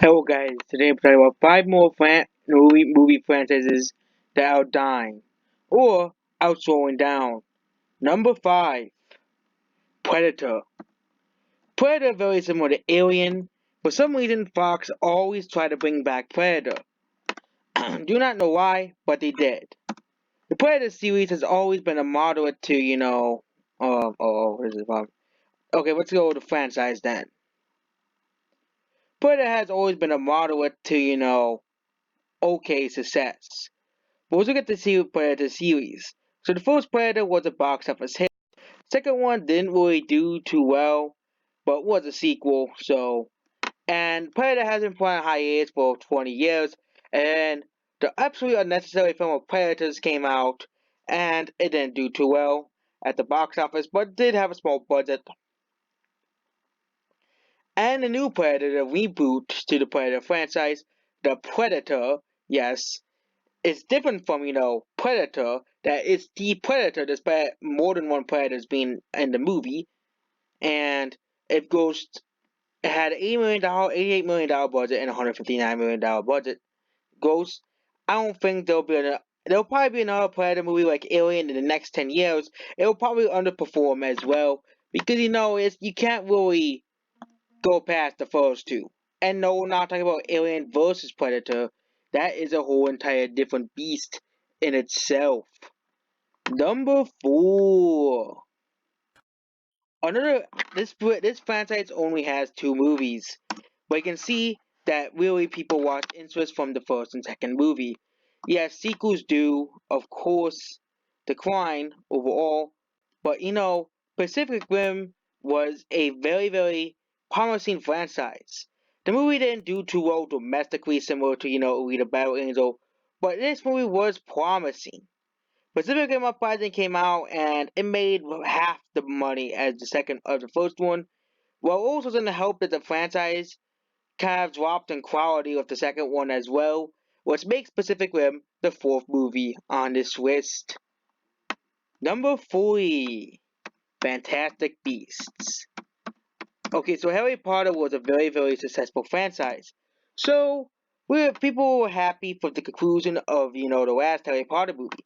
Hello guys, today I'm talking about five more movie franchises that are dying or are slowing down. Number five, Predator. Predator very similar to Alien. For some reason, Fox always tried to bring back Predator. Do not know why, but they did. The Predator series has always been a moderate to, what is it about? Okay, let's go with the franchise then. Predator has always been a moderate to, okay success. But let's look at the Predator series. So the first Predator was a box office hit. Second one didn't really do too well, but was a sequel. And Predator has been playing hiatus for 20 years, and the absolutely unnecessary film of Predators came out, and it didn't do too well at the box office, but did have a small budget. And the new Predator, the reboot to the Predator franchise, the Predator, yes, it's different from, Predator, that it's the Predator. There's more than one Predators being in the movie, and it goes, it had $80 million, $88 million budget and $159 million budget. Ghost, I don't think there'll probably be another Predator movie like Alien in the next 10 years. It'll probably underperform as well, because, you can't really go past the first two. And no, we're not talking about Alien versus Predator. That is a whole entire different beast in itself. Number four. Another this franchise only has two movies, but you can see that really people watch interest from the first and second movie. Yes, sequels do, of course, decline overall, but Pacific Rim was a very, very promising franchise. The movie didn't do too well domestically, similar to Alita Battle Angel, but this movie was promising. Pacific Rim Uprising came out and it made half the money as the first one. While also going to help that the franchise kind of dropped in quality with the second one as well, which makes Pacific Rim the fourth movie on this list. Number three, Fantastic Beasts. Okay, so Harry Potter was a very, very successful franchise. So people were happy for the conclusion of the last Harry Potter movie.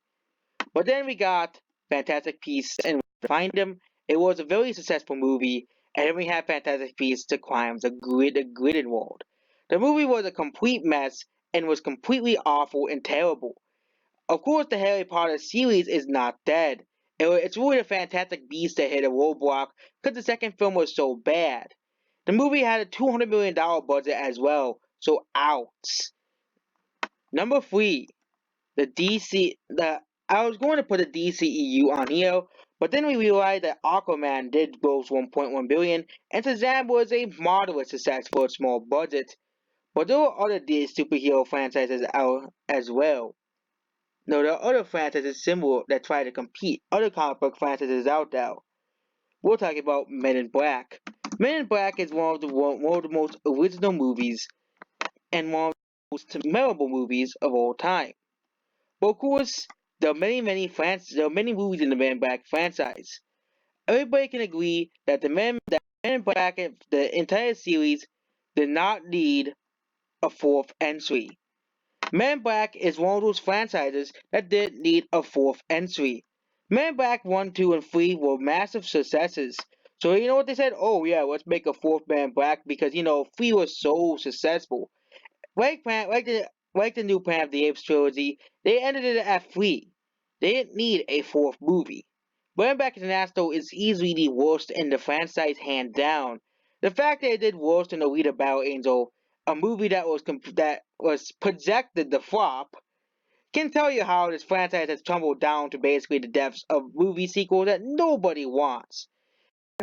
But then we got Fantastic Beasts and Find Them. It was a very successful movie, and then we had Fantastic Beasts: The Crimes of Grindelwald. The movie was a complete mess and was completely awful and terrible. Of course, the Harry Potter series is not dead. It's really the Fantastic Beasts that hit a roadblock because the second film was so bad. The movie had a $200 million budget as well, so outs. Number three, the DC the I was going to put the DCEU on here, but then we realized that Aquaman did gross 1.1 billion, and Shazam was a moderate success for a small budget. But there are other superhero franchises out as well. No, there are other franchises similar that try to compete. Other comic book franchises out there. We're talking about Men in Black. Men in Black is one of the most original movies and one of the most memorable movies of all time. But of course, there are many movies in the Men in Black franchise. Everybody can agree that that Men in Black, the entire series, did not need a fourth entry. Men in Black is one of those franchises that did need a fourth entry. Men in Black 1, 2, and 3 were massive successes. So you know what they said? Oh yeah, let's make a fourth Man in Black because 3 was so successful. Like the new Planet of the Apes trilogy, they ended it at 3. They didn't need a fourth movie. Going Back International is easily the worst in the franchise, hand down. The fact that it did worse than Alita Battle Angel, a movie that was projected to flop, can tell you how this franchise has tumbled down to basically the depths of movie sequels that nobody wants.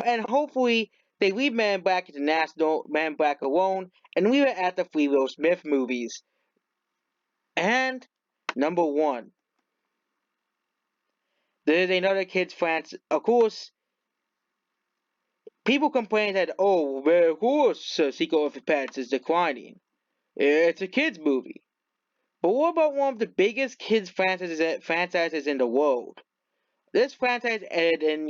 And hopefully they leave Man Black International, Man Black alone, and leave it at the three Will Smith movies. And number one, there is another kids franchise. Of course, people complain that well, of course, Sequel of the Pets is declining. It's a kids movie. But what about one of the biggest kids franchises in the world? This franchise ended in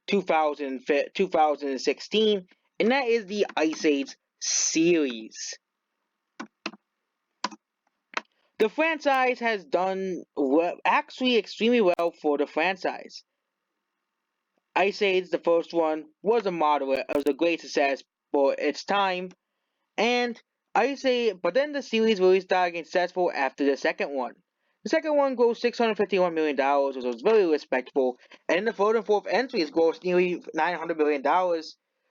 2016, and that is the Ice Age series. The franchise has done well, actually extremely well for the franchise. Ice Age, the first one, was a moderate, it was a great success for its time, and I say, but then the series really started getting successful after the second one. The second one grossed $651 million, which was very respectable, and the third and fourth entries grossed nearly $900 million.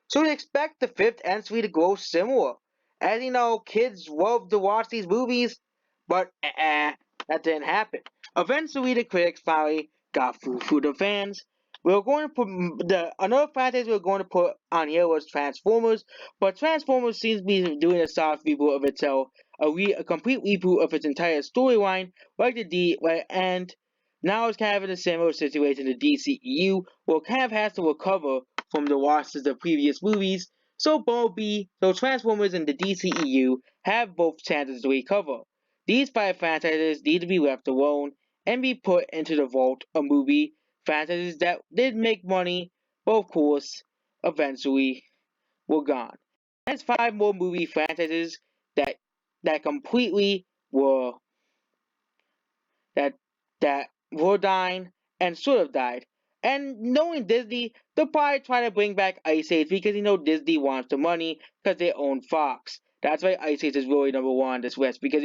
So we expect the fifth entry to gross similar. As you know, kids love to watch these movies, but that didn't happen. Eventually, the critics finally got through the fans. We were going to put another franchise we were going to put on here was Transformers, but Transformers seems to be doing a soft reboot of itself, a complete reboot of its entire storyline, like and now it's kind of in a similar situation to DCEU, where it kind of has to recover from the losses of previous movies. So Transformers and the DCEU have both chances to recover. These five franchises need to be left alone and be put into the vault of movie franchises that did make money, but of course, eventually were gone. There's five more movie franchises that that completely were that that were dying and should have died. And knowing Disney, they'll probably try to bring back Ice Age because Disney wants the money because they own Fox. That's why Ice Age is really number one on this list because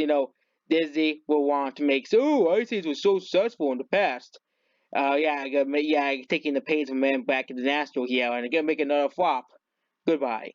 Disney will want to make Ice Age was so successful in the past. Taking the pains of man back in the National here and gonna make another flop. Goodbye.